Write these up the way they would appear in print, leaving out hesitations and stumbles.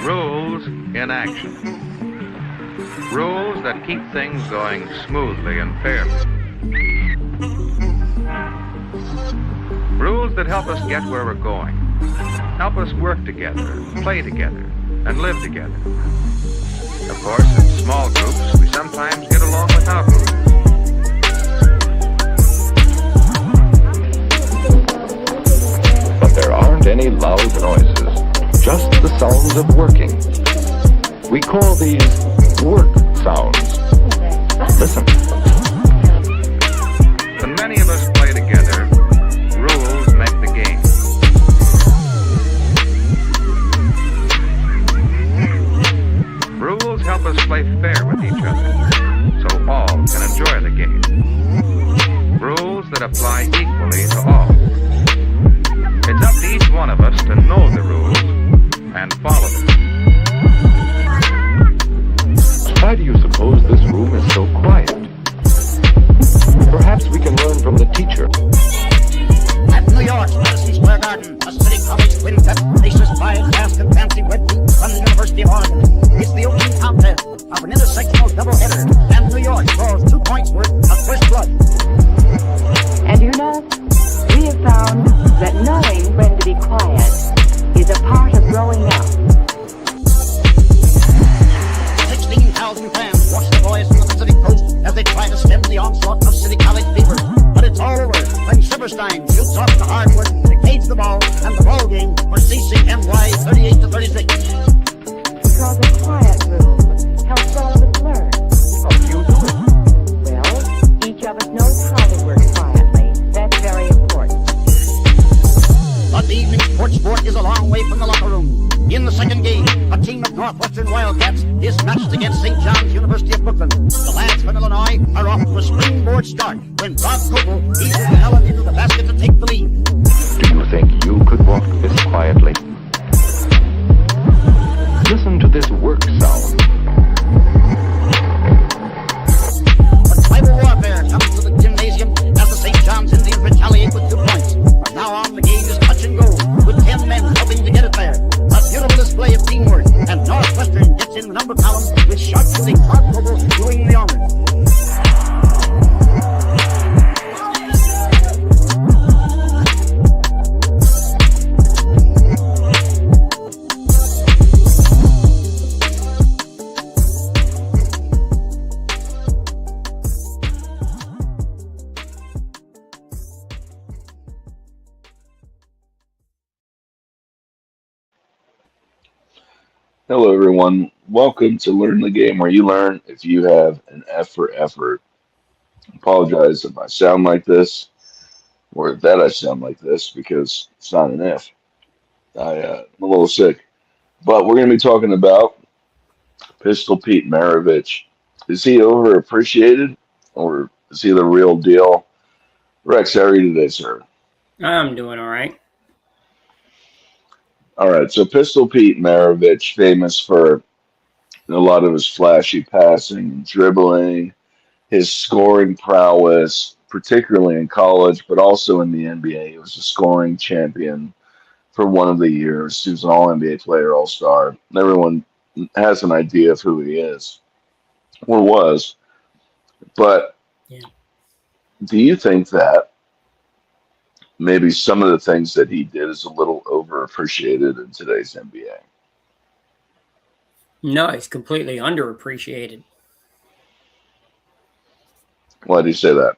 Rules in action. Rules that keep things going smoothly and fairly. Rules that help us get where we're going. Help us work together, play together, and live together. Of course, in small groups, we sometimes get along without rules. But there aren't any loud noises, just the sounds of working. We call these work sounds. Listen. When many of us play together, rules make the game. Rules help us play fair with each other, so all can enjoy the game. Rules that apply equally to all. It's up to each one of us to know the rules and follow them. Why do you suppose this room is so quiet? Perhaps we can learn from the teacher. At New York's Madison Square Garden, a city college quintet races by a fast and fancy wet beat from the University of Oregon. It's the opening contest of an intersectional doubleheader, and New York scores 2 points worth of first blood. And you know, we have found that knowing when to be quiet is a part of growing up. 16,000 fans watch the boys from the Pacific Coast as they try to stem the onslaught of City College fever. But it's all over when Silverstein shoots off the hardwood, decades the ball, and the ball game for CCNY 38-36. Because a quiet room helps all of us learn. How do you do it? Well, each of us knows how to work quietly. That's very important. But the evening sport is a long way from the locker room. In the second game, a team of Northwestern Wildcats is matched against St. John's University of Brooklyn. The lads from Illinois are off to a springboard start when Bob Coble eases the melon into the basket to take the lead. Do you think you could walk this quietly? Listen to this work sound. But tribal warfare comes to the gymnasium as the St. John's Indians retaliate with 2 points. From now on, the game is touch and go, with 10 men helping to get it there. A beautiful display of teamwork, and Northwestern gets in the number column with sharp shooting Bob Coble doing the honors. Hello, everyone. Welcome to Learn the Game, where you learn if you have an F for effort. Apologize if I sound like this, or that I sound like this, because it's not an F. I'm a little sick. But we're going to be talking about Pistol Pete Maravich. Is he overappreciated, or is he the real deal? Rex, how are you today, sir? I'm doing all right. All right, so Pistol Pete Maravich, famous for a lot of his flashy passing and dribbling, his scoring prowess, particularly in college, but also in the NBA. He was a scoring champion for one of the years. He was an All-NBA player, All-Star. Everyone has an idea of who he is, or was. But Yeah. do you think that maybe some of the things that he did is a little overappreciated in today's NBA? No, he's completely underappreciated. Why do you say that?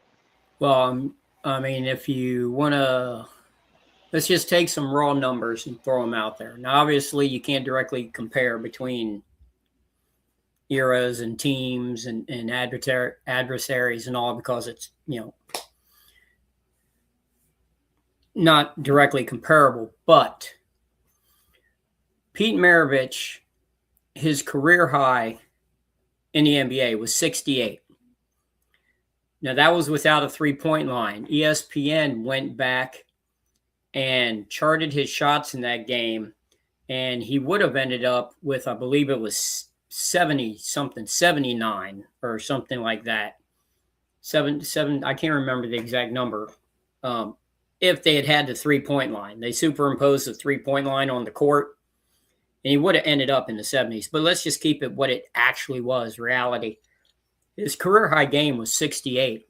Well, I mean, if you want to, let's just take some raw numbers and throw them out there. Now, obviously, you can't directly compare between eras and teams and adversaries and all because it's, not directly comparable. But Pete Maravich, his career high in the NBA was 68. Now, that was without a three-point line. ESPN went back and charted his shots in that game, and he would have ended up with, I believe it was 79 or something like that. Seven, I can't remember the exact number. if they had had the 3-point line. They superimposed the 3-point line on the court, and he would have ended up in the 70s. But let's just keep it what it actually was, reality. His career high game was 68.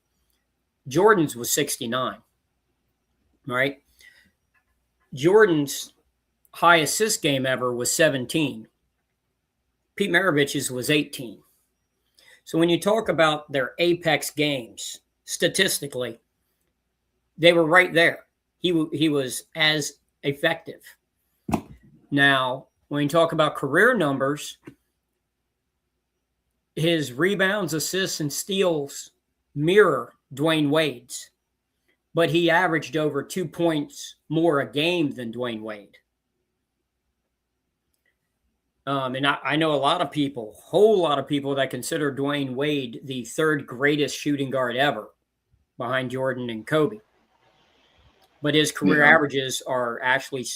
Jordan's was 69, right? Jordan's high assist game ever was 17. Pete Maravich's was 18. So when you talk about their apex games, statistically, they were right there. He was as effective. Now, when you talk about career numbers, his rebounds, assists, and steals mirror Dwayne Wade's, but he averaged over 2 points more a game than Dwayne Wade. And I know a whole lot of people that consider Dwayne Wade the third greatest shooting guard ever behind Jordan and Kobe. But his career averages are actually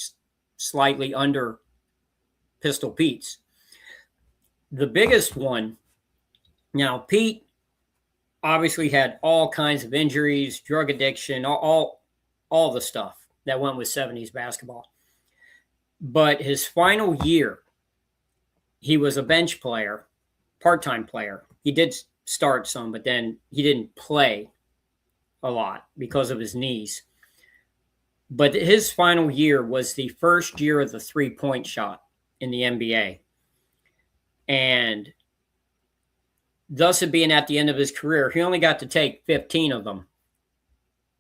slightly under Pistol Pete's. The biggest one, now Pete obviously had all kinds of injuries, drug addiction, all the stuff that went with 70s basketball. But his final year, he was a bench player, part-time player. He did start some, but then he didn't play a lot because of his knees. But his final year was the first year of the 3-point shot in the NBA. And thus it being at the end of his career, he only got to take 15 of them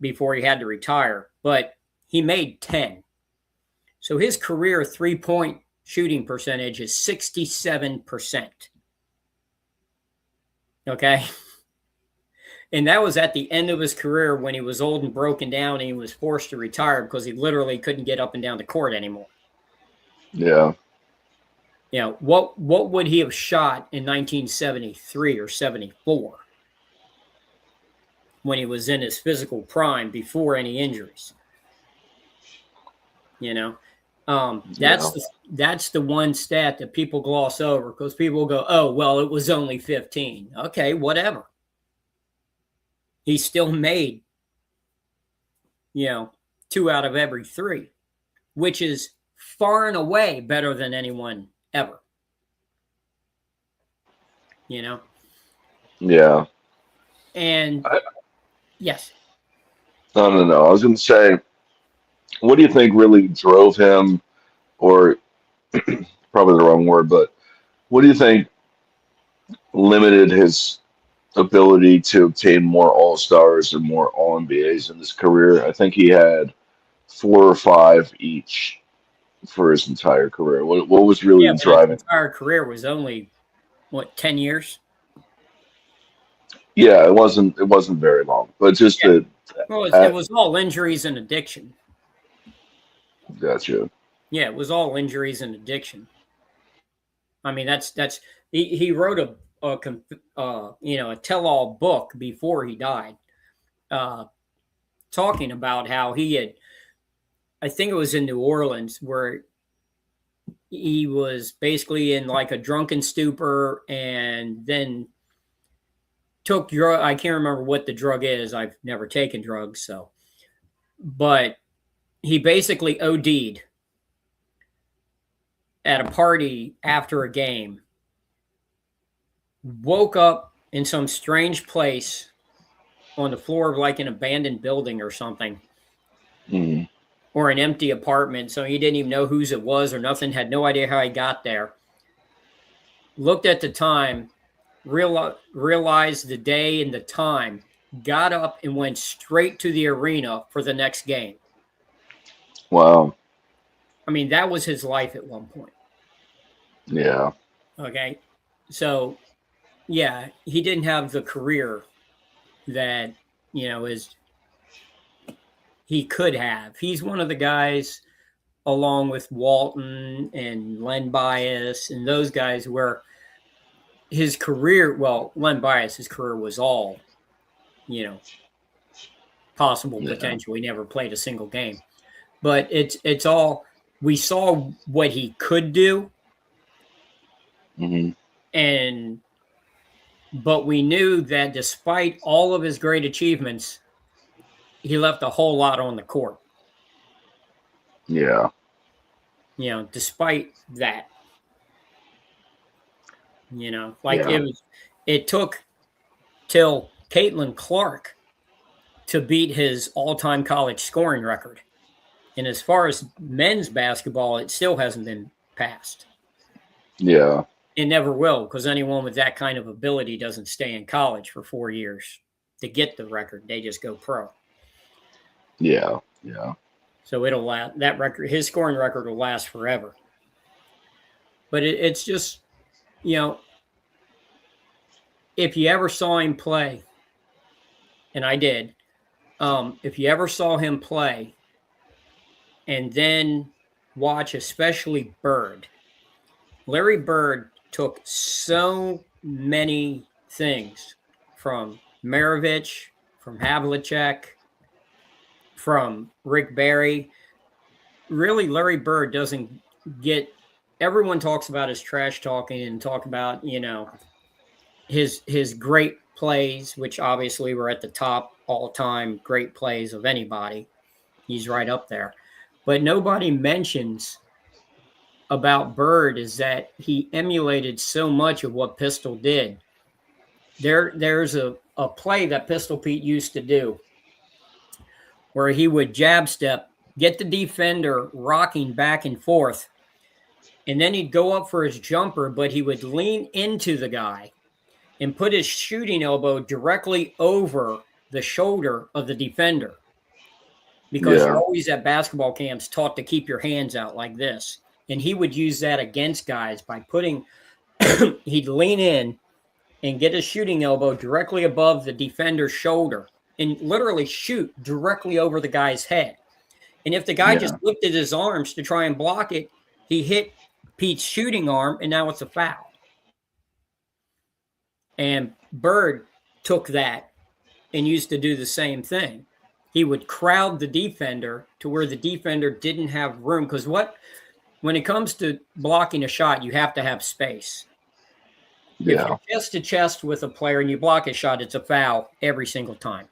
before he had to retire, but he made 10. So his career 3-point shooting percentage is 67%. Okay? And that was at the end of his career when he was old and broken down and he was forced to retire because he literally couldn't get up and down the court anymore. Yeah. You know, what would he have shot in 1973 or 74 when he was in his physical prime before any injuries? You know, that's the one stat that people gloss over because people go, oh, well, it was only 15. Okay, whatever. He still made, 2 out of every 3, which is far and away better than anyone ever. Yeah. And yes. No. I was going to say, what do you think really drove him, or probably the wrong word, but what do you think limited his ability to obtain more All-Stars and more All-NBAs in his career? I think he had 4 or 5 each for his entire career. What was really driving? His entire career was only 10 years? Yeah, it wasn't very long, but just it was all injuries and addiction. Gotcha. Yeah, it was all injuries and addiction. I mean, he wrote a tell-all book before he died, talking about how he had, I think it was in New Orleans, where he was basically in like a drunken stupor and then took drug. I can't remember what the drug is. I've never taken drugs, but he basically OD'd at a party after a game, woke up in some strange place on the floor of like an abandoned building or something, or an empty apartment. So he didn't even know whose it was or nothing, had no idea how he got there. Looked at the time, realized the day and the time, got up and went straight to the arena for the next game. Wow. I mean, that was his life at one point. Yeah. Okay. So, yeah, he didn't have the career that, he could have. He's one of the guys, along with Walton and Len Bias and those guys, where his career, Len Bias, his career was all, possible potential. He never played a single game. But it's all, we saw what he could do. But we knew that despite all of his great achievements, he left a whole lot on the court. Yeah. Despite that, like Yeah. it took till Caitlin Clark to beat his all-time college scoring record. And as far as men's basketball, it still hasn't been passed. Yeah. It never will, because anyone with that kind of ability doesn't stay in college for 4 years to get the record. They just go pro. Yeah. Yeah. So it'll last. That record, his scoring record, will last forever. But it's just, if you ever saw him play, and I did, if you ever saw him play, and then watch especially Bird, Larry Bird took so many things from Maravich, from Havlicek, from Rick Barry. Really, Larry Bird doesn't get. Everyone talks about his trash talking and talk about his great plays, which obviously were at the top all-time great plays of anybody. He's right up there, but nobody mentions about Bird is that he emulated so much of what Pistol did. There's a play that Pistol Pete used to do where he would jab step, get the defender rocking back and forth, and then he'd go up for his jumper, but he would lean into the guy and put his shooting elbow directly over the shoulder of the defender. Because you're always at basketball camps taught to keep your hands out like this. And he would use that against guys by he'd lean in and get his shooting elbow directly above the defender's shoulder and literally shoot directly over the guy's head. And if the guy just lifted his arms to try and block it, he hit Pete's shooting arm, and now it's a foul. And Bird took that and used to do the same thing. He would crowd the defender to where the defender didn't have room. Because when it comes to blocking a shot, you have to have space. Yeah. If you're chest to chest with a player and you block a shot, it's a foul every single time.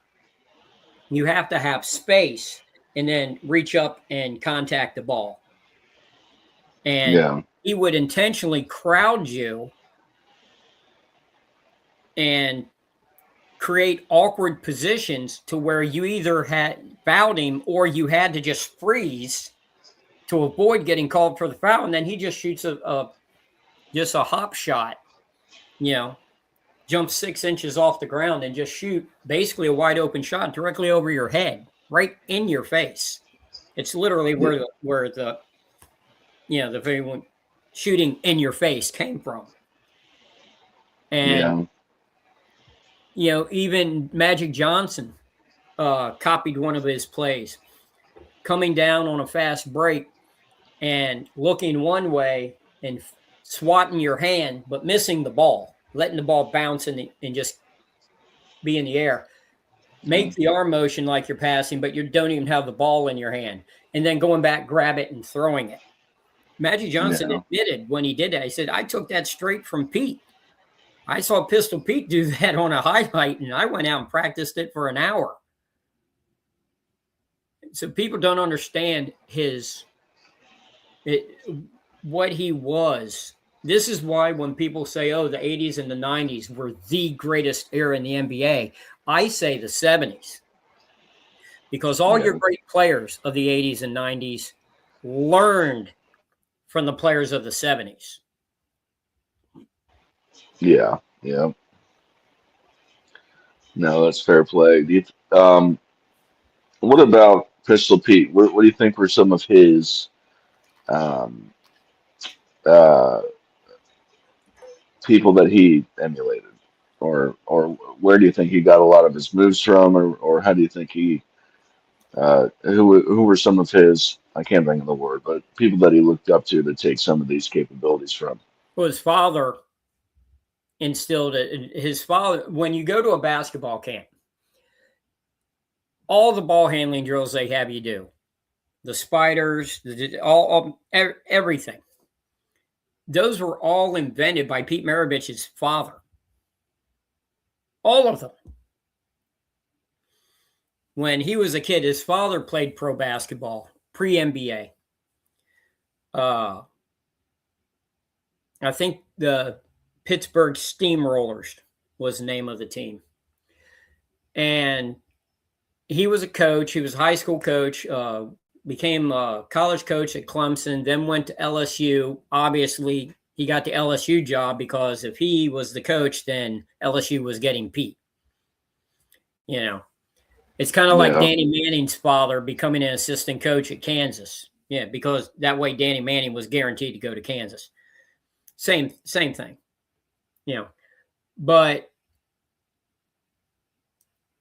You have to have space and then reach up and contact the ball. And he would intentionally crowd you and create awkward positions to where you either had fouled him or you had to just freeze to avoid getting called for the foul. And then he just shoots a hop shot, jump 6 inches off the ground and just shoot basically a wide open shot directly over your head, right in your face. It's literally where the very one shooting in your face came from. And even Magic Johnson copied one of his plays, coming down on a fast break and looking one way and swatting your hand, but missing the ball, letting the ball bounce and just be in the air. Make the arm motion like you're passing, but you don't even have the ball in your hand. And then going back, grab it, and throwing it. Magic Johnson admitted when he did that, he said, I took that straight from Pete. I saw Pistol Pete do that on a highlight, and I went out and practiced it for an hour. So people don't understand what he was. This is why when people say, oh, the 80s and the 90s were the greatest era in the NBA, I say the 70s. Because all your great players of the 80s and 90s learned from the players of the 70s. Yeah. No, that's fair play. What about Pistol Pete? What do you think were some of his people that he emulated, or where do you think he got a lot of his moves from, or how do you think he who were some of his, I can't think of the word, but people that he looked up to take some of these capabilities from? Well, his father instilled it. His father, when you go to a basketball camp, all the ball handling drills they have you do, the spiders, everything. Those were all invented by Pete Maravich's father. All of them. when he was a kid, his father played pro basketball, pre-NBA. I think the Pittsburgh Steamrollers was the name of the team. And he was a coach. He was a high school coach, became a college coach at Clemson, then went to LSU. Obviously, he got the LSU job because if he was the coach, then LSU was getting Pete. You know, it's kind of like Danny Manning's father becoming an assistant coach at Kansas. Yeah, because that way Danny Manning was guaranteed to go to Kansas. Same thing. You know, but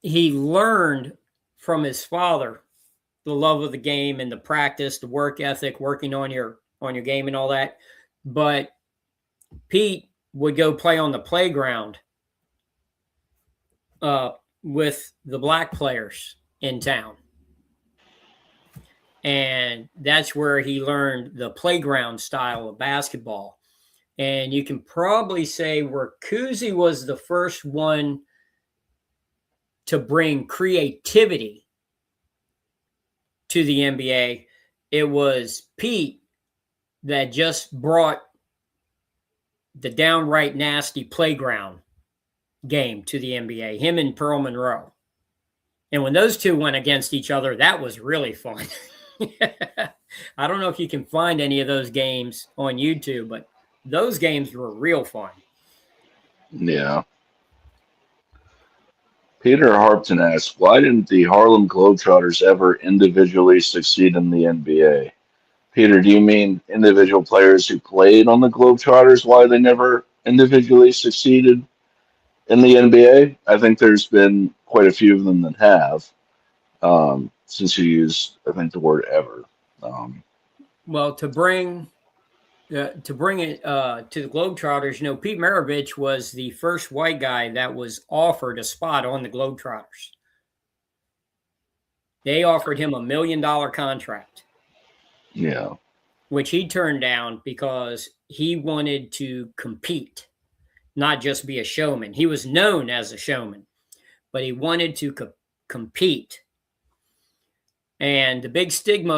he learned from his father the love of the game and the practice, the work ethic, working on your game and all that. But Pete would go play on the playground with the black players in town. And that's where he learned the playground style of basketball. And you can probably say where Cousy was the first one to bring creativity to the NBA, it was Pete that just brought the downright nasty playground game to the NBA, him and Pearl Monroe. And when those two went against each other, that was really fun. I don't know if you can find any of those games on YouTube, but those games were real fun. Yeah. Peter Harpton asks, why didn't the Harlem Globetrotters ever individually succeed in the NBA? Peter, do you mean individual players who played on the Globetrotters, why they never individually succeeded in the NBA? I think there's been quite a few of them that have, since you used, I think, the word ever. Well, to bring it to the Globetrotters, you know, Pete Maravich was the first white guy that was offered a spot on the Globetrotters. They offered him $1 million contract. Yeah. Which he turned down because he wanted to compete, not just be a showman. He was known as a showman, but he wanted to compete. And the big stigma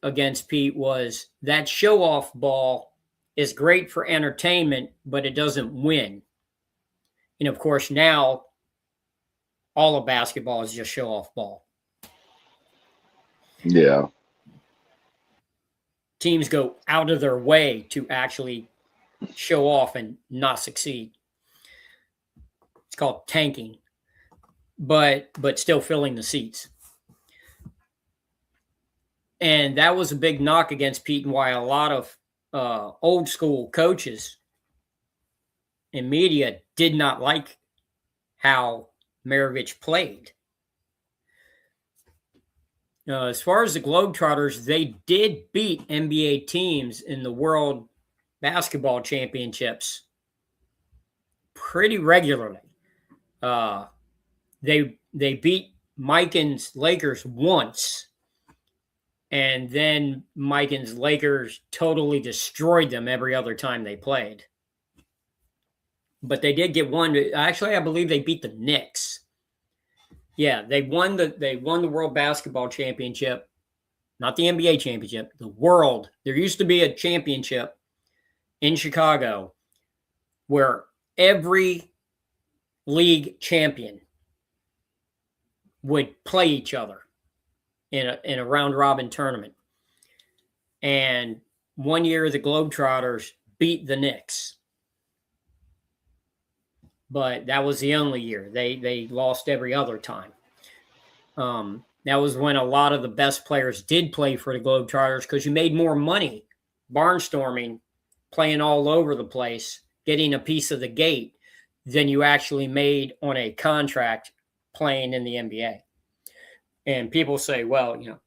against Pete was that show-off ball is great for entertainment, but it doesn't win. And of course, now all of basketball is just show-off ball. Yeah. Teams go out of their way to actually show off and not succeed. It's called tanking, but still filling the seats. And that was a big knock against Pete, and why a lot of old school coaches and media did not like how Maravich played. As far as the Globetrotters, they did beat NBA teams in the World Basketball Championships pretty regularly. They beat Mikan's Lakers once, and then Mikan's Lakers totally destroyed them every other time they played. But they did get one. Actually, I believe they beat the Knicks. Yeah, they won the World Basketball Championship, not the NBA championship, the world. There used to be a championship in Chicago where every league champion would play each other in a round robin tournament. And one year the Globetrotters beat the Knicks. But that was the only year. They lost every other time. That was when a lot of the best players did play for the Globetrotters because you made more money barnstorming, playing all over the place, getting a piece of the gate than you actually made on a contract playing in the NBA. And people say, well, you know,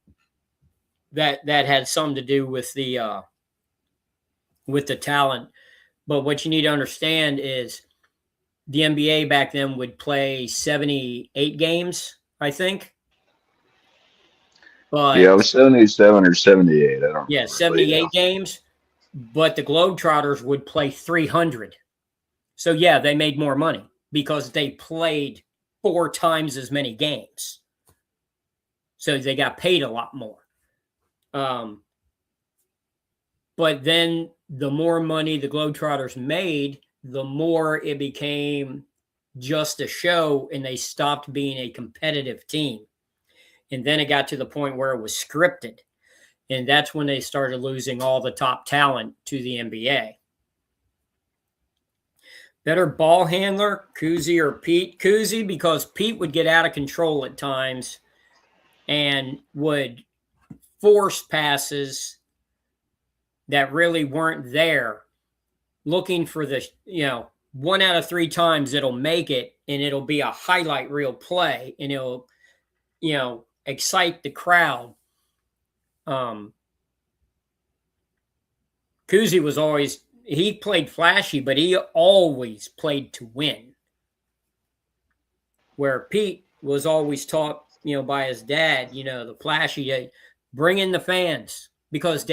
that had something to do with the talent. But what you need to understand is the NBA back then would play 78 games, I think. But yeah, it was 77 or 78. I don't yeah, 78 games. But the Globetrotters would play 300. So, yeah, they made more money because they played 4 times as many games. So they got paid a lot more. But then the more money the Globetrotters made, the more it became just a show, and they stopped being a competitive team. And then it got to the point where it was scripted. And that's when they started losing all the top talent to the NBA. Better ball handler, Cousy or Pete? Cousy, because Pete would get out of control at times and would force passes that really weren't there, looking for the, 1 out of 3 times it'll make it, and it'll be a highlight reel play, and it'll, excite the crowd. Cousy was always, he played flashy, but he always played to win. Where Pete was always taught, by his dad, the flashy, bring in the fans, because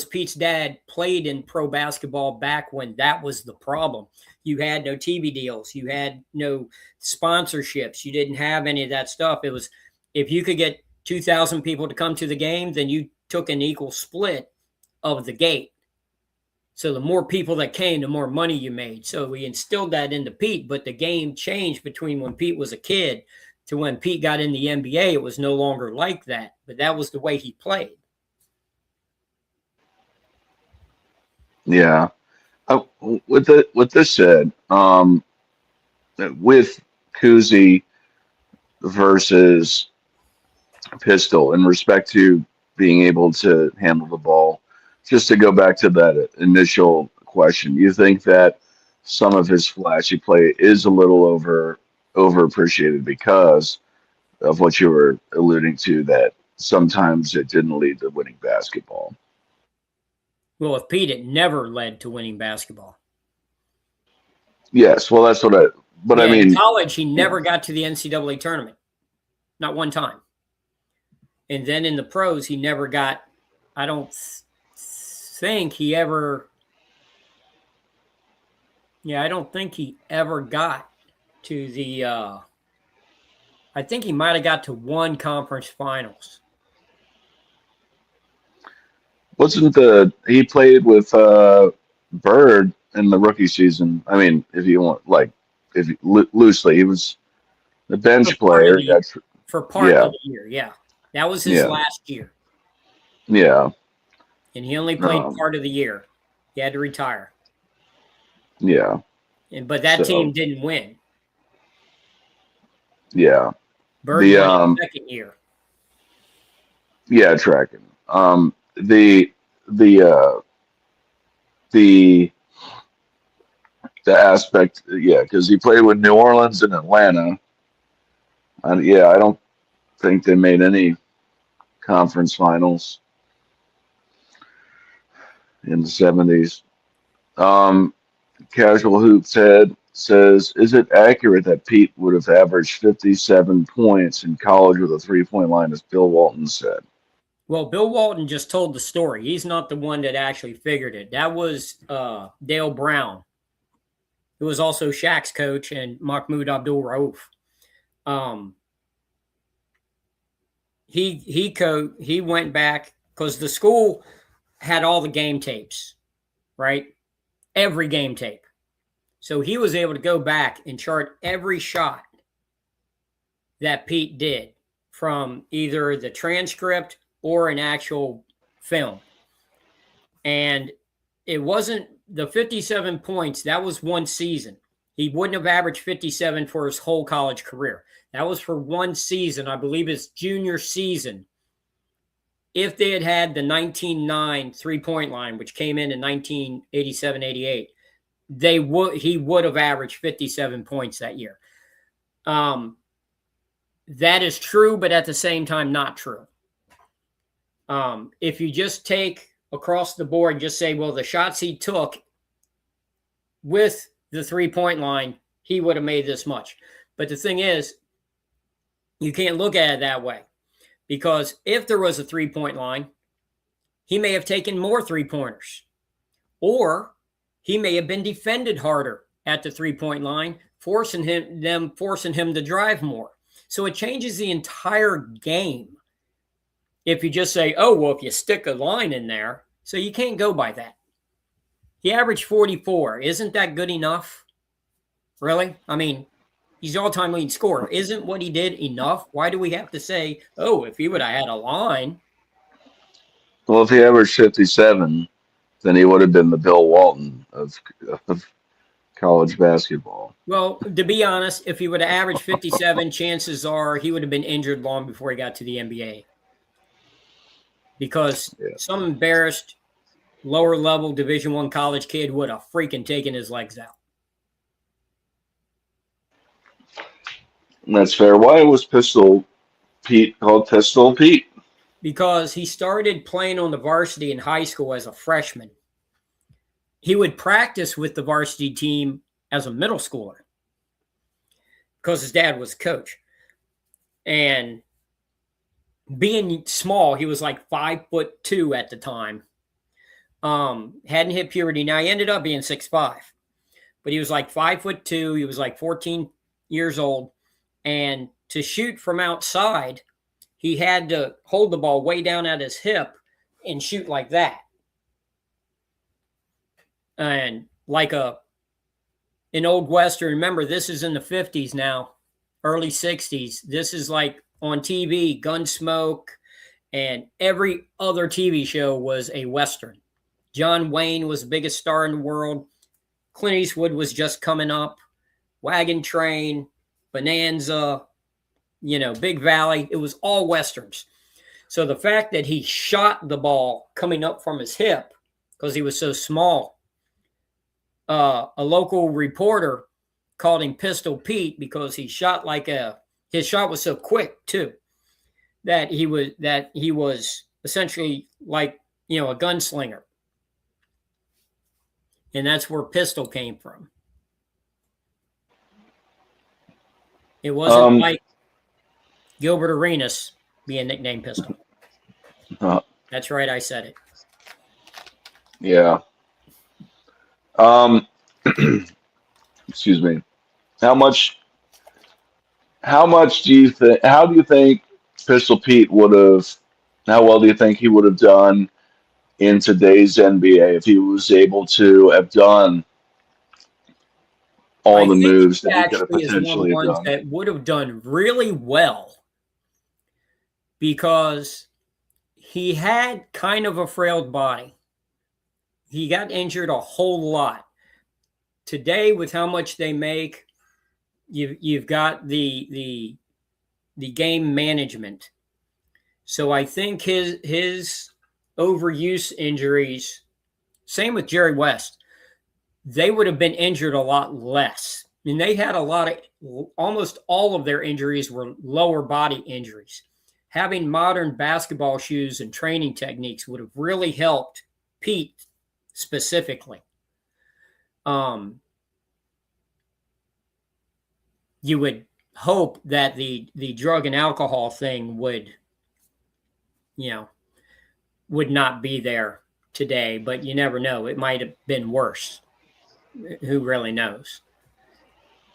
Pete's dad played in pro basketball back when that was the problem. You had no TV deals, you had no sponsorships, you didn't have any of that stuff. It was, if you could get 2,000 people to come to the game, then you took an equal split of the gate. So the more people that came, the more money you made. So we instilled that into Pete, but the game changed between when Pete was a kid to when Pete got in the NBA. It was no longer like that, but that was the way he played. Yeah. With this said, with Cousy versus Pistol, in respect to being able to handle the ball, just to go back to that initial question, you think that some of his flashy play is a little overappreciated because of what you were alluding to, that sometimes it didn't lead to winning basketball? Well, with Pete, it never led to winning basketball. Yes, well, that's what I mean. In college, he never got to the NCAA tournament. Not one time. And then in the pros, he never got, I don't think he ever got to the, I think he might have got to one conference finals. He played with Bird in the rookie season? I mean, if you want, loosely, he was the bench player. For part of the year, yeah. That was his last year. Yeah. And he only played part of the year. He had to retire. Yeah. But that team didn't win. Yeah. Bird won his second year. Yeah, tracking. The aspect, because he played with New Orleans and Atlanta. And I don't think they made any conference finals in the 70s. Casual Hoops Head says, is it accurate that Pete would have averaged 57 points in college with a 3-point line, as Bill Walton said? Well, Bill Walton just told the story. He's not the one that actually figured it. That was Dale Brown, who was also Shaq's coach, and Mahmoud Abdul-Rauf. He went back because the school had all the game tapes, right? Every game tape. So he was able to go back and chart every shot that Pete did from either the transcript or an actual film. And it wasn't the 57 points. That was one season. He wouldn't have averaged 57 for his whole college career. That was for one season. I believe his junior season. If they had had the 19-9 3-point line, which came in 1987-88, he would have averaged 57 points that year. That is true, but at the same time, not true. If you just take across the board and just say, well, the shots he took with the 3-point line, he would have made this much. But the thing is, you can't look at it that way, because if there was a 3-point line, he may have taken more 3-pointers, or he may have been defended harder at the 3-point line, forcing him to drive more. So it changes the entire game if you just say, oh, well, if you stick a line in there, so you can't go by that. He averaged 44. Isn't that good enough? Really? I mean, he's the all-time leading scorer. Isn't what he did enough? Why do we have to say, oh, if he would have had a line? Well, if he averaged 57, then he would have been the Bill Walton of college basketball. Well, to be honest, if he would have averaged 57, chances are he would have been injured long before he got to the NBA. Because some embarrassed lower-level Division I college kid would have freaking taken his legs out. That's fair. Why was Pistol Pete called Pistol Pete? Because he started playing on the varsity in high school as a freshman. He would practice with the varsity team as a middle schooler because his dad was a coach. And being small, he was like 5'2" at the time. Hadn't hit puberty. Now he ended up being 6'5", but he was like 5'2". He was like 14 years old. And to shoot from outside, he had to hold the ball way down at his hip and shoot like that. And like an old Western, remember, this is in the 50s now, early 60s. This is like on TV, Gunsmoke, and every other TV show was a Western. John Wayne was the biggest star in the world. Clint Eastwood was just coming up. Wagon Train, Bonanza, Big Valley. It was all Westerns. So the fact that he shot the ball coming up from his hip because he was so small, a local reporter called him Pistol Pete because he shot his shot was so quick too, that he was essentially like, a gunslinger. And that's where Pistol came from. It wasn't like Gilbert Arenas being nicknamed Pistol. That's right, I said it. Yeah. Excuse me. How do you think Pistol Pete how well do you think he would have done in today's NBA if he was able to have done all the moves that he could have potentially done? That would have done really well because he had kind of a frail body. He got injured a whole lot. Today, with how much they make, you've got the game management. So I think his overuse injuries, same with Jerry West, they would have been injured a lot less. I mean, they had almost all of their injuries were lower body injuries. Having modern basketball shoes and training techniques would have really helped Pete specifically. You would hope that the drug and alcohol thing would not be there today, but you never know. It might have been worse. Who really knows?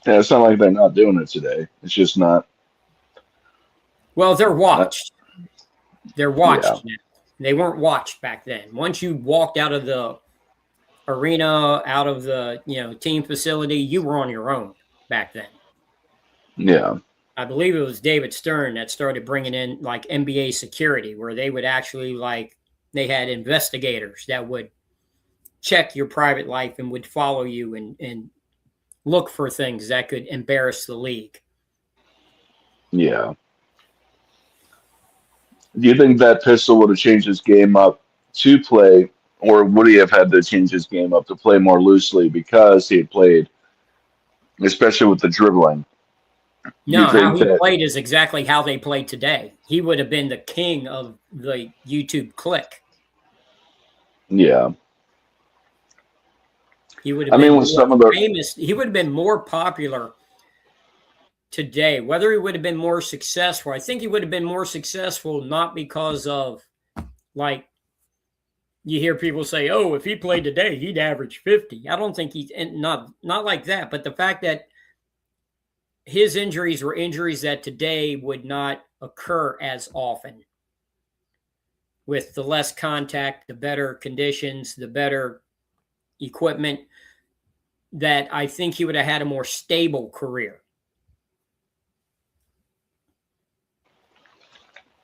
Yeah, it's not like they're not doing it today. It's just not. Well, they're watched. They're watched now. They weren't watched back then. Once you walked out of the arena, out of the team facility, you were on your own back then. Yeah. I believe it was David Stern that started bringing in like NBA security, where they would actually they had investigators that would check your private life and would follow you and look for things that could embarrass the league. Yeah. Do you think that Pistol would have changed his game up to play, or would he have had to change his game up to play more loosely because he had played, especially with the dribbling? No, how he played is exactly how they play today. He would have been the king of the YouTube click. Yeah. He would have been famous. He would have been more popular today. Whether he would have been more successful, I think he would have been more successful not because of you hear people say, "Oh, if he played today, he'd average 50." I don't think not like that, but the fact that his injuries were injuries that today would not occur as often. with the less contact, the better conditions, the better equipment, that I think he would have had a more stable career.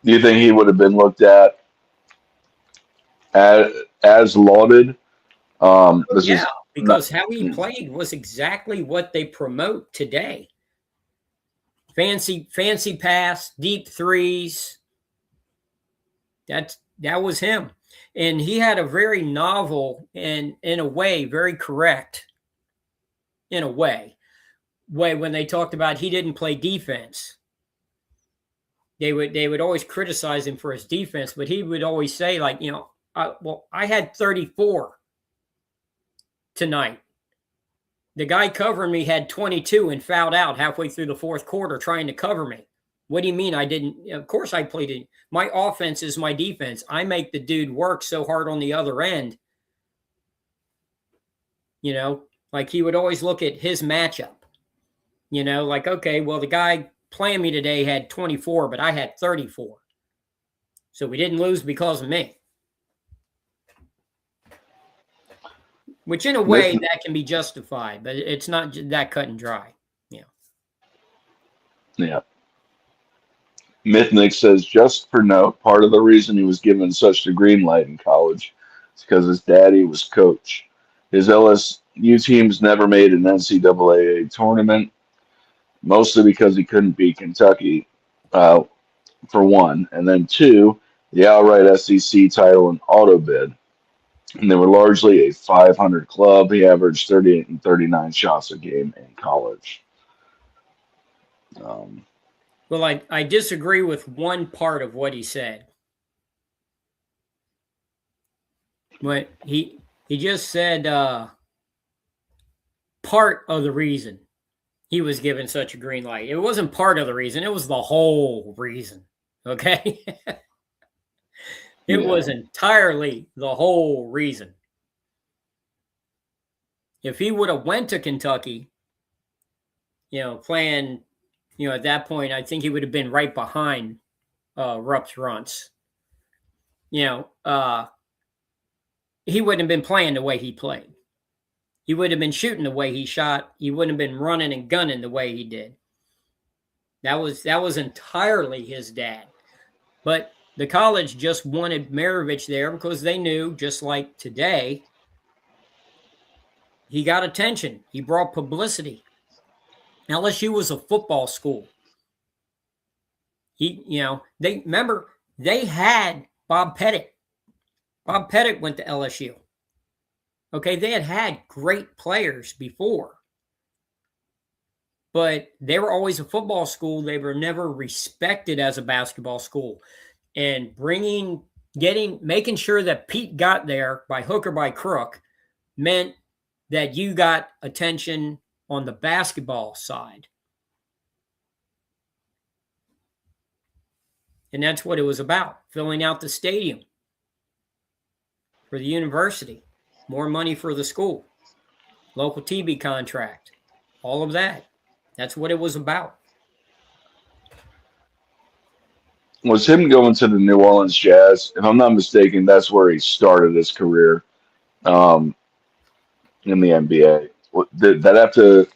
Do you think he would have been looked at as lauded? This Yeah, is not. because how he played was exactly what they promote today. Fancy pass, deep threes. That was him. And he had a very novel and, in a way, very correct, in a way when they talked about he didn't play defense. They would always criticize him for his defense, but he would always say, like, I had 34 tonight. The guy covering me had 22 and fouled out halfway through the fourth quarter trying to cover me. What do you mean I didn't? Of course I played it. My offense is my defense. I make the dude work so hard on the other end. Like he would always look at his matchup. Like, okay, well, the guy playing me today had 24, but I had 34. So we didn't lose because of me. Which in a way that can be justified, but it's not that cut and dry. Yeah. Mythnick says, just for note, part of the reason he was given such the green light in college is because his daddy was coach. His LSU teams never made an NCAA tournament, mostly because he couldn't beat Kentucky, for one. And then two, the outright SEC title and auto bid. And they were largely a 500 club. He averaged 38 and 39 shots a game in college. Well, I disagree with one part of what he said. But he just said part of the reason he was given such a green light. It wasn't part of the reason. It was the whole reason. Okay? It was entirely the whole reason. If he would have went to Kentucky, playing, at that point, I think he would have been right behind Rupp's Runts. He wouldn't have been playing the way he played. He would have been shooting the way he shot. He wouldn't have been running and gunning the way he did. That was entirely his dad. But the college just wanted Maravich there because they knew, just like today, he got attention. He brought publicity. LSU was a football school. They had Bob Pettit. Bob Pettit went to LSU. Okay, they had great players before. But they were always a football school. They were never respected as a basketball school. And making sure that Pete got there by hook or by crook meant that you got attention on the basketball side. And that's what it was about, filling out the stadium for the university, more money for the school, local TV contract, all of that. That's what it was about. Was him going to the New Orleans Jazz? If I'm not mistaken, that's where he started his career in the NBA. Did that have to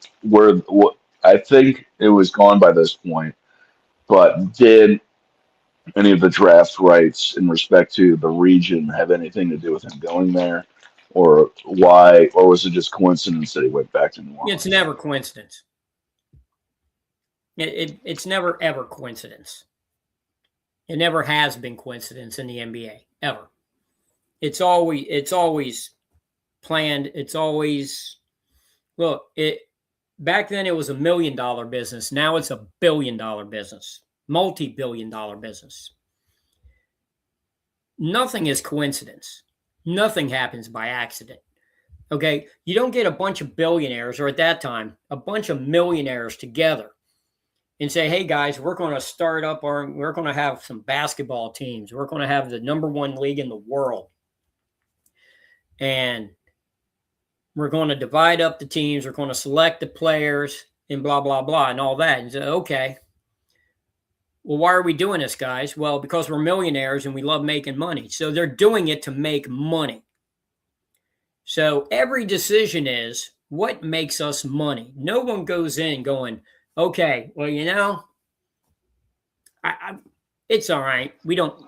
I think it was gone by this point, but did any of the draft rights in respect to the region have anything to do with him going there? Or why? Or was it just coincidence that he went back to New Orleans? It's never coincidence. It's never, ever coincidence. It never has been coincidence in the NBA, ever. It's always planned. It's always, back then it was $1 million business. Now it's $1 billion business, multi-billion-dollar business. Nothing is coincidence. Nothing happens by accident. Okay, you don't get a bunch of billionaires, or at that time, a bunch of millionaires together and say, hey guys, we're going to start up we're going to have some basketball teams. We're going to have the #1 league in the world. And we're going to divide up the teams. We're going to select the players and blah, blah, blah, and all that. And say, okay. well, why are we doing this, guys? Well, because we're millionaires and we love making money. So they're doing it to make money. So every decision is what makes us money. No one goes in going, okay, well, it's all right. We don't,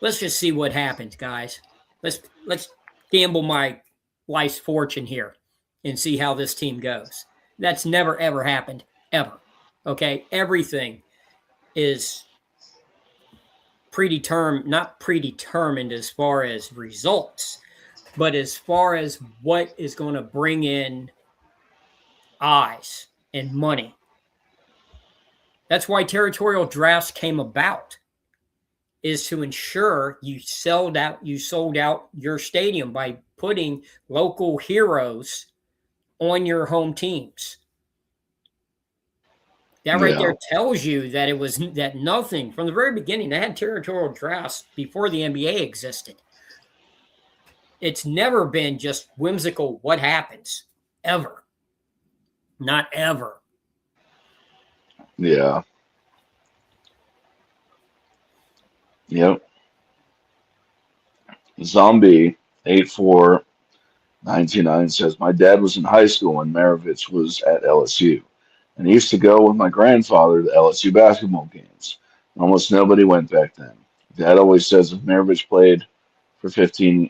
let's just see what happens, guys. Let's gamble my life's fortune here and see how this team goes. That's never, ever happened, ever. Okay? Everything is not predetermined as far as results, but as far as what is going to bring in eyes and money. That's why territorial drafts came about, is to ensure you sold out your stadium by putting local heroes on your home teams. That right there tells you that it was that nothing from the very beginning. They had territorial drafts before the NBA existed. It's never been just whimsical what happens, ever. Not ever. Yeah. Yep. Zombie 8499 says, my dad was in high school when Maravich was at LSU. And he used to go with my grandfather to LSU basketball games. Almost nobody went back then. Dad always says if Maravich played 15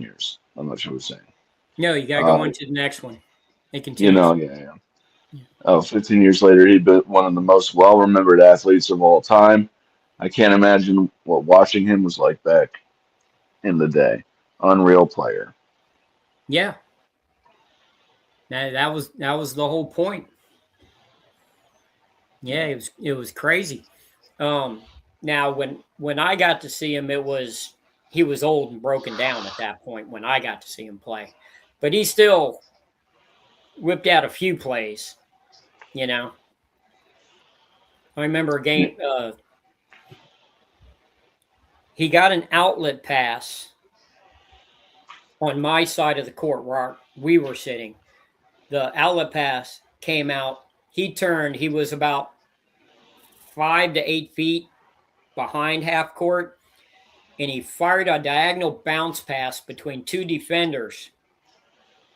years. I'm not sure what he's saying. No, you got to go on to the next one. It continues. Yeah. 15 years later, he'd been one of the most well-remembered athletes of all time. I can't imagine what watching him was like back in the day. Unreal player. Yeah. That was the whole point. Yeah, it was crazy. Now when I got to see him, he was old and broken down at that point when I got to see him play. But he still whipped out a few plays, I remember a game he got an outlet pass on my side of the court where we were sitting. The outlet pass came out. He turned. He was about 5 to 8 feet behind half court, and he fired a diagonal bounce pass between two defenders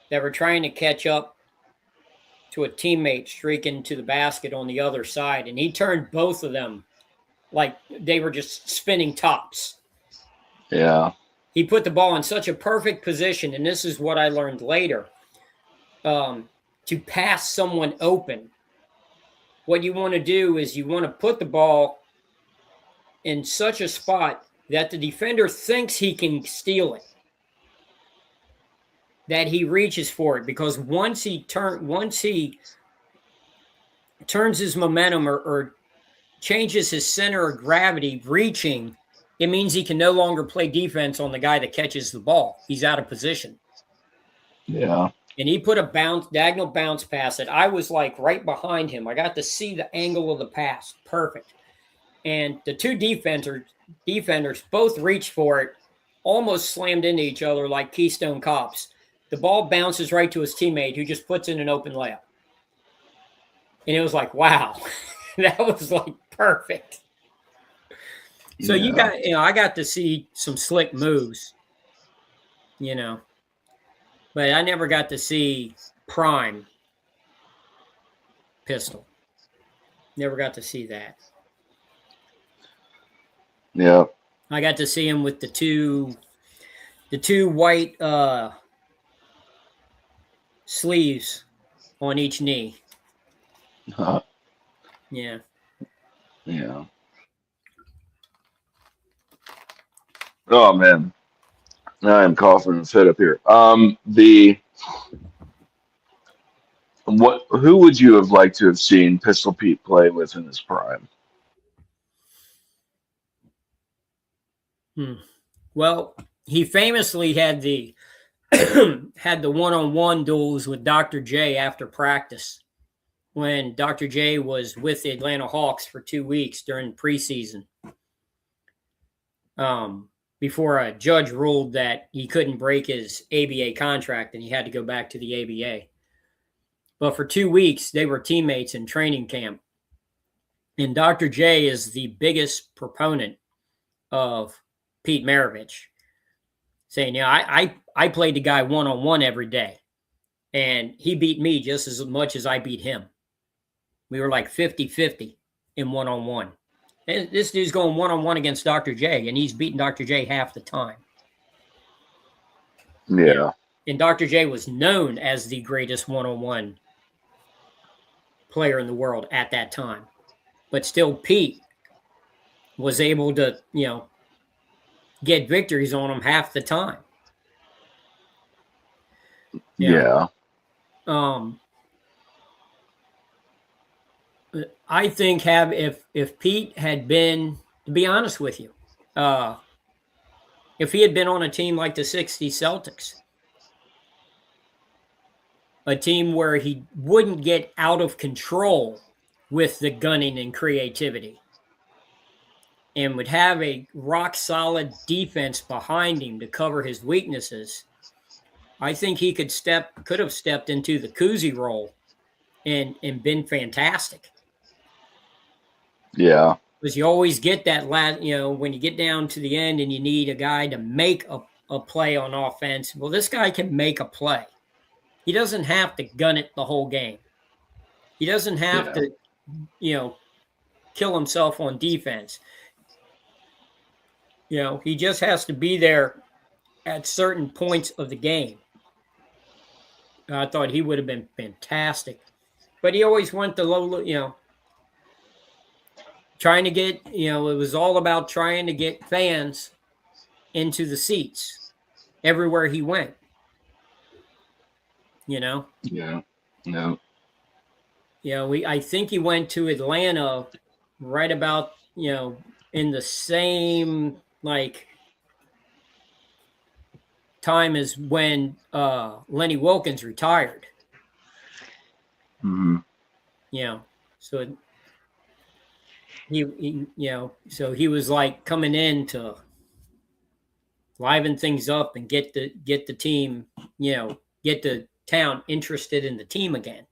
that were trying to catch up to a teammate streaking to the basket on the other side, and he turned both of them like they were just spinning tops. Yeah. He put the ball in such a perfect position, and this is what I learned later, to pass someone open. What you want to do is you want to put the ball in such a spot that the defender thinks he can steal it, that he reaches for it, because once he turns his momentum or changes his center of gravity reaching, it means he can no longer play defense on the guy that catches the ball. He's out of position. Yeah. And he put a diagonal bounce pass that I was like right behind him. I got to see the angle of the pass. Perfect. And the two defenders both reached for it, almost slammed into each other like Keystone Cops. The ball bounces right to his teammate, who just puts in an open layup. And it was like, wow, that was like perfect. So I got to see some slick moves, but I never got to see prime pistol. Never got to see that. Yeah. I got to see him with the two white sleeves on each knee. Yeah. Yeah. Oh man, now I'm coughing and fit up here. Who would you have liked to have seen Pistol Pete play with in his prime? Well, he famously had the one-on-one duels with Dr. J after practice, when Dr. J was with the Atlanta Hawks for 2 weeks during preseason. Before a judge ruled that he couldn't break his ABA contract and he had to go back to the ABA. But for 2 weeks, they were teammates in training camp. And Dr. J is the biggest proponent of Pete Maravich, saying, I played the guy one-on-one every day, and he beat me just as much as I beat him. We were like 50-50 in one-on-one. And this dude's going one-on-one against Dr. J, and he's beating Dr. J half the time. Yeah. And Dr. J was known as the greatest one-on-one player in the world at that time. But still, Pete was able to, get victories on him half the time. Yeah. I think if Pete had been, to be honest with you, if he had been on a team like the '60 Celtics, a team where he wouldn't get out of control with the gunning and creativity, and would have a rock solid defense behind him to cover his weaknesses, I think he could have stepped into the Kuzi role and been fantastic. Yeah. Because you always get that when you get down to the end and you need a guy to make a play on offense. Well, this guy can make a play. He doesn't have to gun it the whole game. He doesn't have to, kill himself on defense. He just has to be there at certain points of the game. I thought he would have been fantastic. But he always went the low, trying to get, it was all about trying to get fans into the seats everywhere he went. Yeah. No. I think he went to Atlanta right about, in the same time as when Lenny Wilkins retired. Mm-hmm. So he was like coming in to liven things up and get the team, get the town interested in the team again.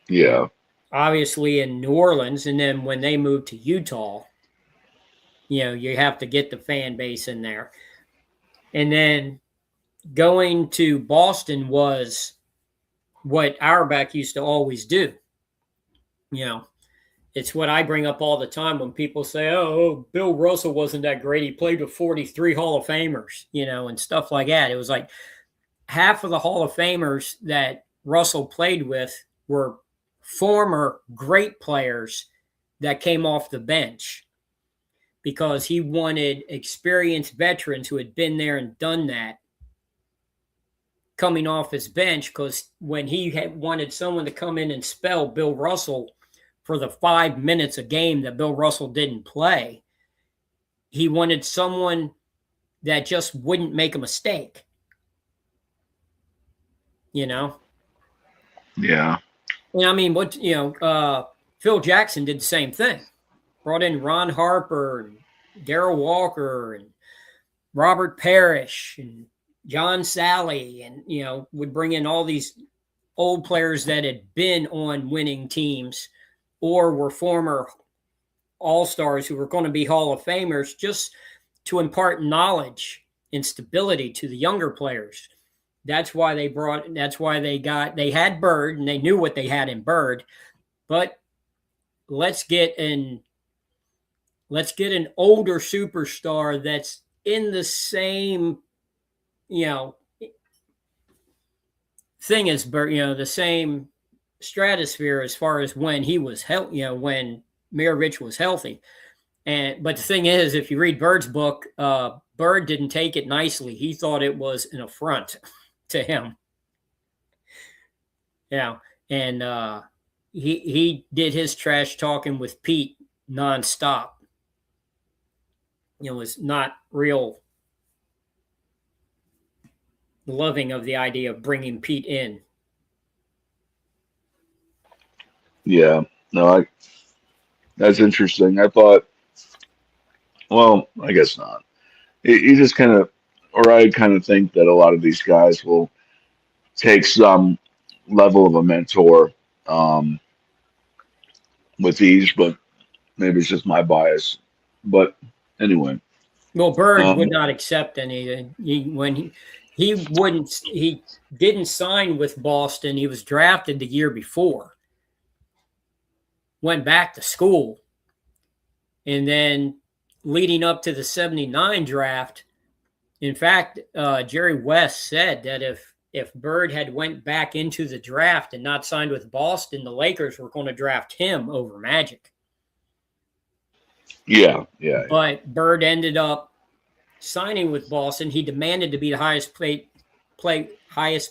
Yeah. Obviously in New Orleans, and then when they moved to Utah, you have to get the fan base in there. And then going to Boston was what Auerbach used to always do. It's what I bring up all the time when people say, oh, Bill Russell wasn't that great. He played with 43 Hall of Famers, and stuff like that. It was like half of the Hall of Famers that Russell played with were former great players that came off the bench, because he wanted experienced veterans who had been there and done that coming off his bench, because when he wanted someone to come in and spell Bill Russell for the 5 minutes a game that Bill Russell didn't play, he wanted someone that just wouldn't make a mistake. Yeah. Phil Jackson did the same thing. Brought in Ron Harper and Darrell Walker and Robert Parrish and John Sally, and, would bring in all these old players that had been on winning teams or were former all-stars who were going to be Hall of Famers, just to impart knowledge and stability to the younger players. That's why they had Bird, and they knew what they had in Bird, but let's get an older superstar that's in the same, thing as Bird, the same stratosphere as far as when he was when Maravich was healthy. But the thing is, if you read Bird's book, Bird didn't take it nicely. He thought it was an affront to him. And he did his trash talking with Pete nonstop. Was not real loving of the idea of bringing Pete in. Yeah. No, that's interesting. I thought, well, I guess not. You just kind of, or I kind of think that a lot of these guys will take some level of a mentor with ease, but maybe it's just my bias. But anyway, Well, Bird um, would not accept anything. He didn't sign with Boston. He was drafted the year before. Went back to school, and then leading up to the '79 draft. In fact, Jerry West said that if Bird had went back into the draft and not signed with Boston, the Lakers were going to draft him over Magic. yeah. But Bird ended up signing with Boston. He demanded to be the highest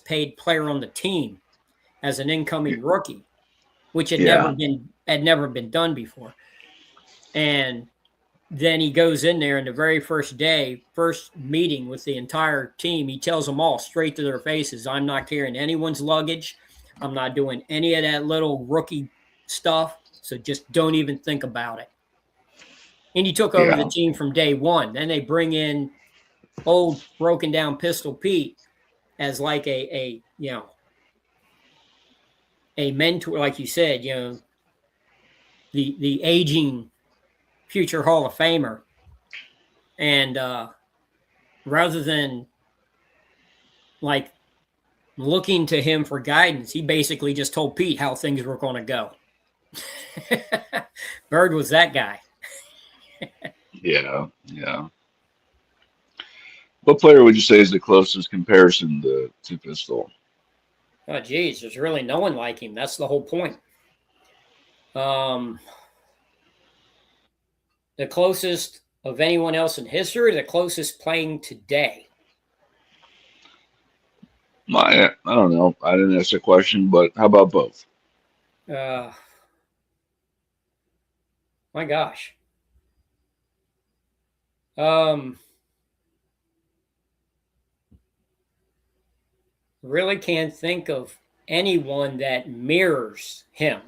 paid player on the team as an incoming rookie, which had Yeah. never been done before. And then he goes in there, and the very first meeting with the entire team, he tells them all straight to their faces, I'm not carrying anyone's luggage. I'm not doing any of that little rookie stuff. So just don't even think about it. And he took over the team from day one. Then they bring in old broken down Pistol Pete as like a mentor, like you said, the aging future Hall of Famer. And rather than like looking to him for guidance, he basically just told Pete how things were going to go. Bird was that guy. Yeah. What player would you say is the closest comparison to Pistol? Oh, geez, there's really no one like him. That's the whole point. The closest of anyone else in history, the closest playing today? I don't know. I didn't ask the question, but how about both? My gosh. Really can't think of anyone that mirrors him.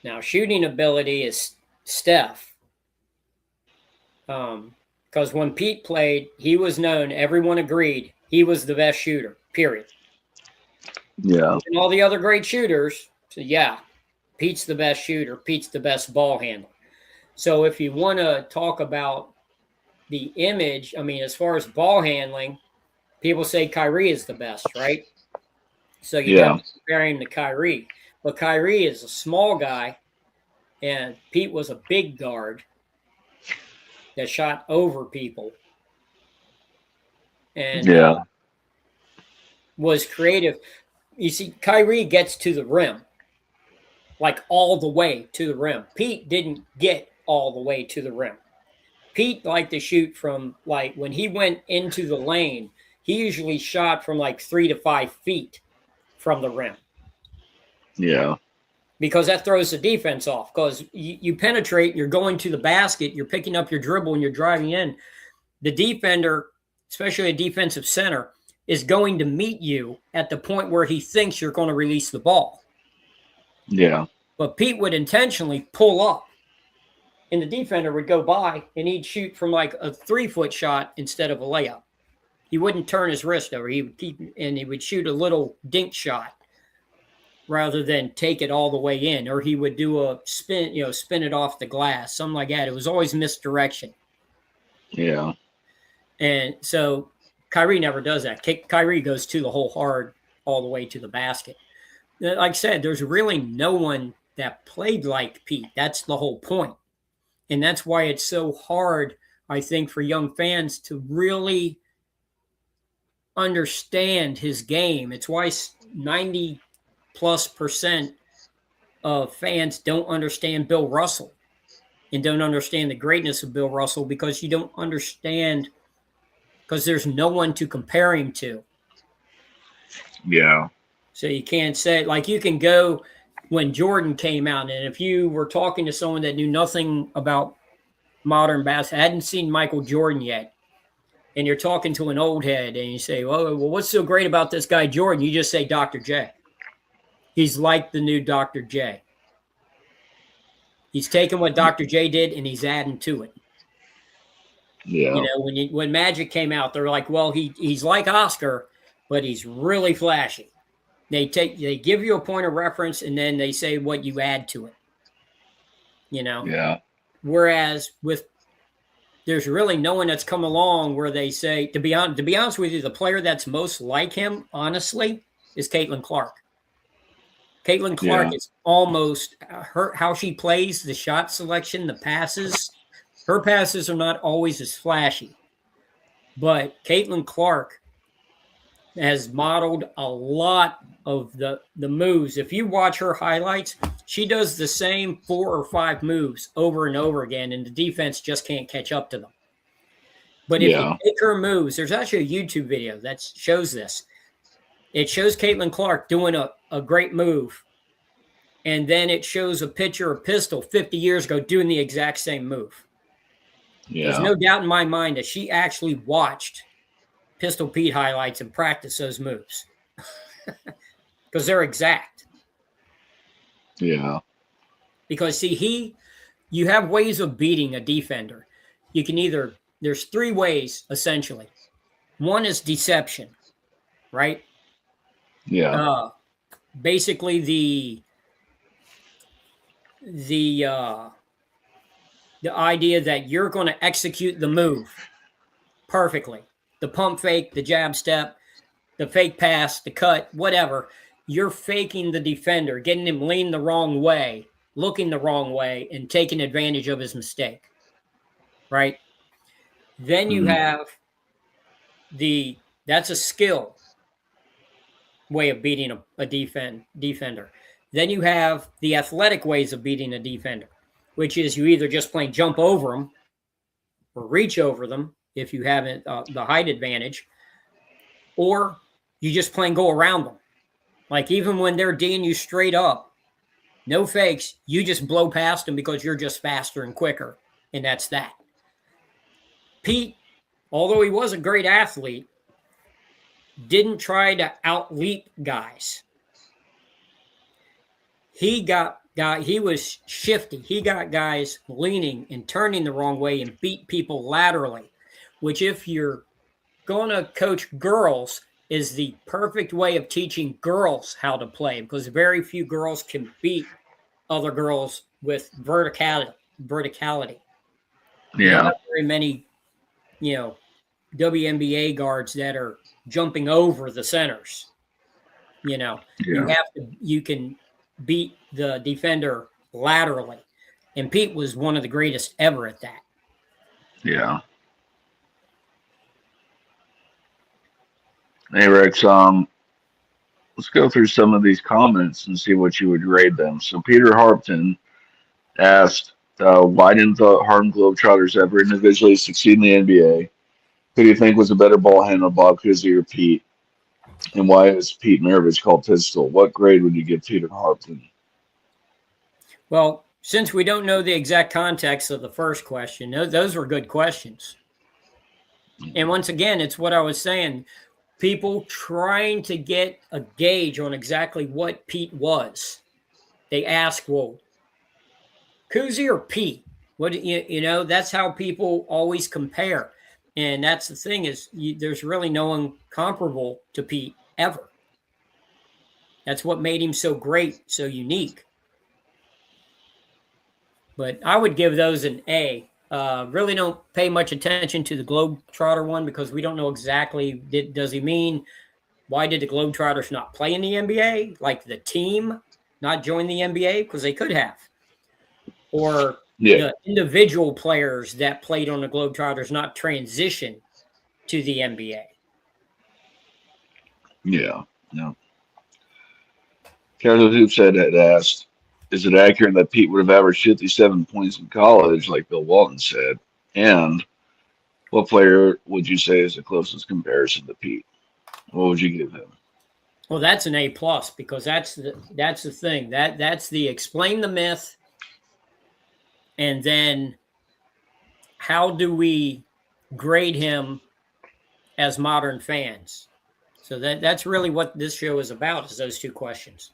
Now, shooting ability is Steph. Because when Pete played, he was known, everyone agreed, he was the best shooter, period. Yeah. And all the other great shooters, so yeah, Pete's the best shooter, Pete's the best ball handler. So if you want to talk about the image, I mean, as far as ball handling, people say Kyrie is the best, right? So you got to compare him to Kyrie. But Kyrie is a small guy, and Pete was a big guard that shot over people and was creative. You see, Kyrie gets to the rim, like all the way to the rim. Pete didn't get all the way to the rim. Pete liked to shoot from, like, when he went into the lane, he usually shot from like 3 to 5 feet from the rim. Yeah. Because that throws the defense off. Because you penetrate, you're going to the basket, you're picking up your dribble, and you're driving in. The defender, especially a defensive center, is going to meet you at the point where he thinks you're going to release the ball. Yeah. But Pete would intentionally pull up, and the defender would go by, and he'd shoot from like a 3-foot shot instead of a layup. He wouldn't turn his wrist over. He would shoot a little dink shot rather than take it all the way in, or he would do a spin, spin it off the glass, something like that. It was always misdirection. Yeah. And so Kyrie never does that. Kyrie goes to the hole hard all the way to the basket. Like I said, there's really no one that played like Pete. That's the whole point. And that's why it's so hard, I think, for young fans to really understand his game. It's why 90+% of fans don't understand Bill Russell and don't understand the greatness of Bill Russell, because you don't understand, because there's no one to compare him to. Yeah. So you can't say, like, you can go when Jordan came out, and if you were talking to someone that knew nothing about modern basketball, hadn't seen Michael Jordan yet, and you're talking to an old head and you say, well, what's so great about this guy Jordan? You just say Dr. J. He's like the new Dr. J. He's taking what Dr. J did and he's adding to it. Yeah. When Magic came out, they're like, well, he's like Oscar, but he's really flashy. They give you a point of reference and then they say what you add to it. Yeah. Whereas there's really no one that's come along where they say, to be honest with you, the player that's most like him, honestly, is Caitlin Clark. Caitlin Clark is almost how she plays, the shot selection, the passes. Her passes are not always as flashy, but Caitlin Clark has modeled a lot of the moves. If you watch her highlights, she does the same 4 or 5 moves over and over again, and the defense just can't catch up to them. But if you take her moves, there's actually a YouTube video that shows this. It shows Caitlin Clark doing a great move, and then it shows a picture of Pistol 50 years ago doing the exact same move. There's no doubt in my mind that she actually watched Pistol Pete highlights and practiced those moves because they're exact. Yeah. Because, see, you have ways of beating a defender. You can there's 3 ways, essentially. One is deception, right? Yeah. Basically, the idea that you're going to execute the move perfectly. The pump fake, the jab step, the fake pass, the cut, whatever. You're faking the defender, getting him lean the wrong way, looking the wrong way, and taking advantage of his mistake, right? Then you have that's a skill way of beating a defender. Then you have the athletic ways of beating a defender, which is you either just plain jump over them or reach over them if you haven't the height advantage, or you just plain go around them. Like even when they're D'ing you straight up, no fakes, you just blow past them because you're just faster and quicker, and that's that. Pete, although he was a great athlete, didn't try to out-leap guys. He was shifty. He got guys leaning and turning the wrong way and beat people laterally, which if you're going to coach girls is the perfect way of teaching girls how to play, because very few girls can beat other girls with verticality. You don't have very many, WNBA guards that are jumping over the centers. You can beat the defender laterally, and Pete was one of the greatest ever at that. Yeah. Hey, Rex, let's go through some of these comments and see what you would grade them. So Peter Harpton asked, why didn't the Harlem Globetrotters ever individually succeed in the NBA? Who do you think was a better ball handler, Bob Cousy or Pete? And why is Pete Maravich called Pistol? What grade would you give Peter Harpton? Well, since we don't know the exact context of the first question, those were good questions. And once again, it's what I was saying. People trying to get a gauge on exactly what Pete was. They ask, well, Cousy or Pete? What that's how people always compare. And that's the thing is there's really no one comparable to Pete ever. That's what made him so great, so unique. But I would give those an A. Really don't pay much attention to the Globetrotter one because we don't know exactly, does he mean why did the Globetrotters not play in the NBA? Like the team not join the NBA? Because they could have. Or the individual players that played on the Globetrotters not transition to the NBA. Yeah, no. Casual Hoops had asked, is it accurate that Pete would have averaged 57 points in college, like Bill Walton said? And what player would you say is the closest comparison to Pete? What would you give him? Well, that's an A plus because that's the thing. That's the explain the myth, and then how do we grade him as modern fans? So that's really what this show is about, is those two questions.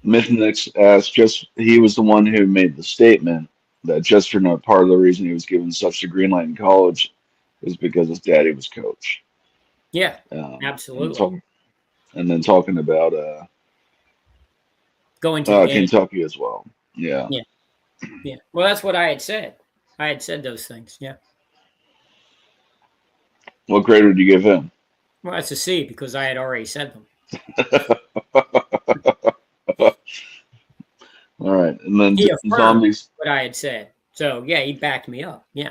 Mithnix asked, he was the one who made the statement that just for no part of the reason he was given such a green light in college is because his daddy was coach. Yeah, absolutely. And then talking about going to the game. Kentucky as well. Yeah. Yeah. Yeah. Well, that's what I had said. I had said those things. Yeah. What grade would you give him? Well, that's a C because I had already said them. All right, and then He affirmed Zombies. what I had said. So, yeah, he backed me up. Yeah.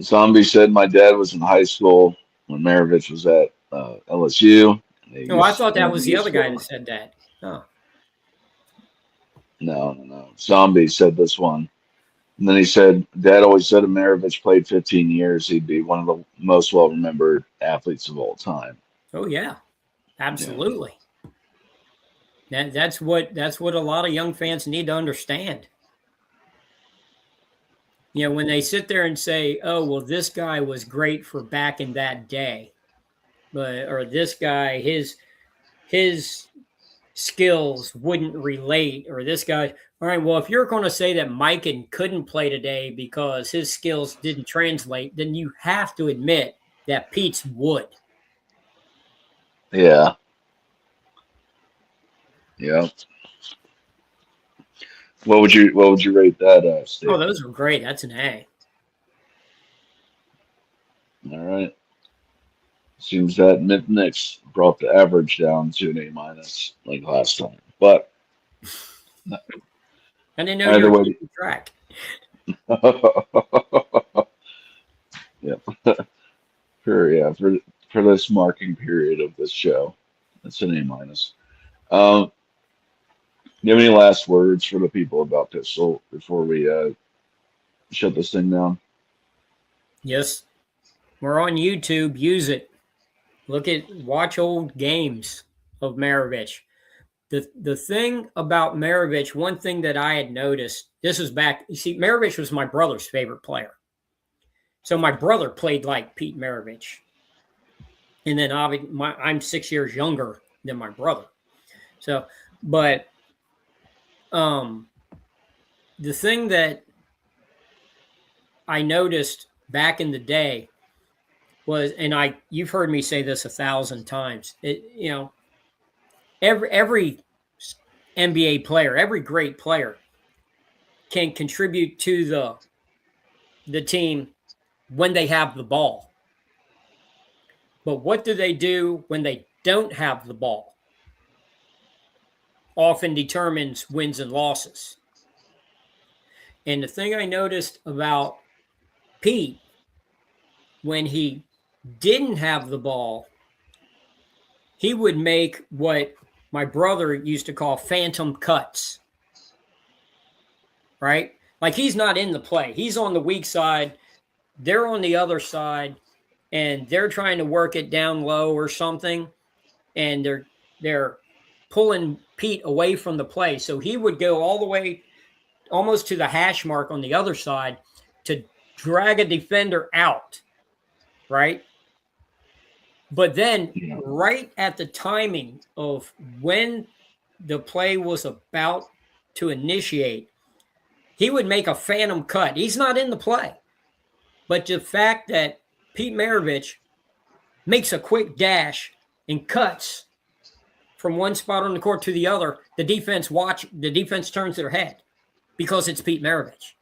Zombie said my dad was in high school when Maravich was at LSU. No, I thought that was the other guy that said that. Oh. No. Zombie said this one. And then he said, Dad always said if Maravich played 15 years, he'd be one of the most well-remembered athletes of all time. Oh, yeah. Absolutely. Yeah. That's what a lot of young fans need to understand. You know, when they sit there and say, oh, well, this guy was great for back in that day, or this guy, his skills wouldn't relate, or this guy, all right, well, if you're going to say that Mikan couldn't play today because his skills didn't translate, then you have to admit that Pete's would. Yeah. Yeah. What would you rate that, Steve? Oh, those were great. That's an A. All right. Seems that Nick's brought the average down to an A- like last time. But I didn't know you were keeping track. Yeah. For this marking period of this show. It's an A-. Do you have any last words for the people about Pistol before we shut this thing down? Yes. We're on YouTube. Use it. Watch old games of Maravich. The thing about Maravich, one thing that I had noticed, this was back, you see, Maravich was my brother's favorite player. So my brother played like Pete Maravich. And then I'm 6 years younger than my brother. So, but the thing that I noticed back in the day was, and you've heard me say this 1,000 times, every NBA player, every great player can contribute to the team when they have the ball. But what do they do when they don't have the ball? Often determines wins and losses. And the thing I noticed about Pete, when he didn't have the ball, he would make what my brother used to call phantom cuts. Right? Like he's not in the play. He's on the weak side. They're on the other side, and they're trying to work it down low or something, and they're pulling Pete away from the play. So he would go all the way almost to the hash mark on the other side to drag a defender out, right? But then right at the timing of when the play was about to initiate, he would make a phantom cut. He's not in the play. But the fact that Pete Maravich makes a quick dash and cuts from one spot on the court to the other, the defense turns their head because it's Pete Maravich.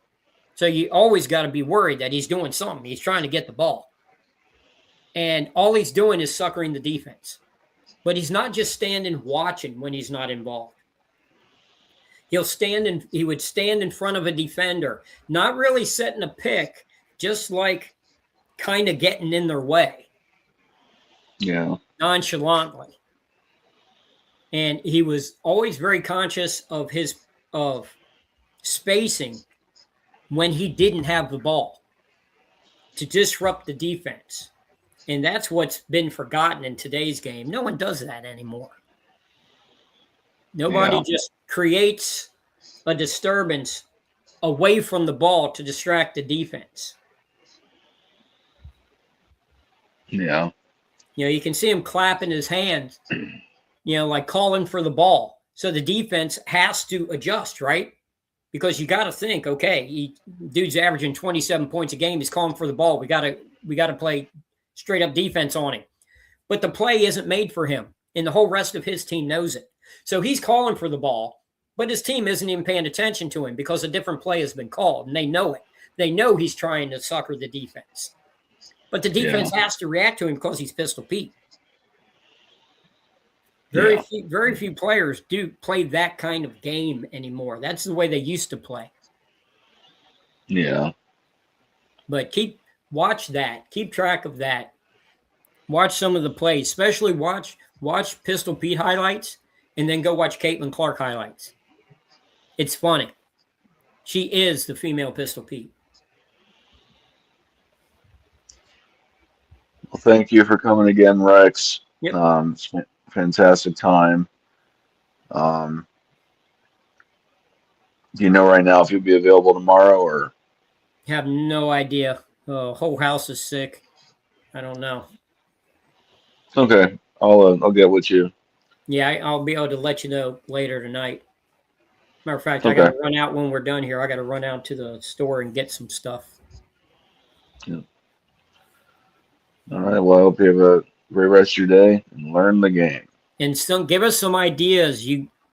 So you always got to be worried that he's doing something. He's trying to get the ball. And all he's doing is suckering the defense. But he's not just standing watching when he's not involved. He would stand in front of a defender, not really setting a pick, just like kind of getting in their way. Yeah. Nonchalantly. And he was always very conscious of spacing when he didn't have the ball to disrupt the defense. And that's what's been forgotten in today's game. No one does that anymore. Nobody just creates a disturbance away from the ball to distract the defense. Yeah. You can see him clapping his hands, like calling for the ball. So the defense has to adjust, right? Because you got to think, okay, dude's averaging 27 points a game. He's calling for the ball. We got to play straight up defense on him. But the play isn't made for him, and the whole rest of his team knows it. So he's calling for the ball, but his team isn't even paying attention to him because a different play has been called, and they know it. They know he's trying to sucker the defense. But the defense has to react to him because he's Pistol Pete. Very few players do play that kind of game anymore. That's the way they used to play. Yeah. But watch that. Keep track of that. Watch some of the plays, especially watch Pistol Pete highlights, and then go watch Caitlin Clark highlights. It's funny. She is the female Pistol Pete. Well, thank you for coming again, Rex. Yep. It's been a fantastic time. Do you know right now if you'll be available tomorrow, or? Have no idea. The whole house is sick. I don't know. Okay, I'll get with you. Yeah, I'll be able to let you know later tonight. Matter of fact, I Okay. got to run out when we're done here. I got to run out to the store and get some stuff. Yeah. All right. Well, I hope you have a great rest of your day and learn the game. And give us some ideas,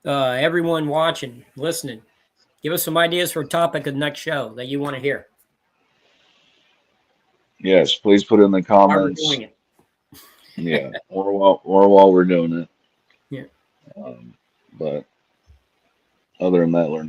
everyone watching, listening. Give us some ideas for a topic of the next show that you want to hear. Yes, please put in the While we're comments. doing it. Yeah, or while we're doing it. Yeah. But other than that, learn.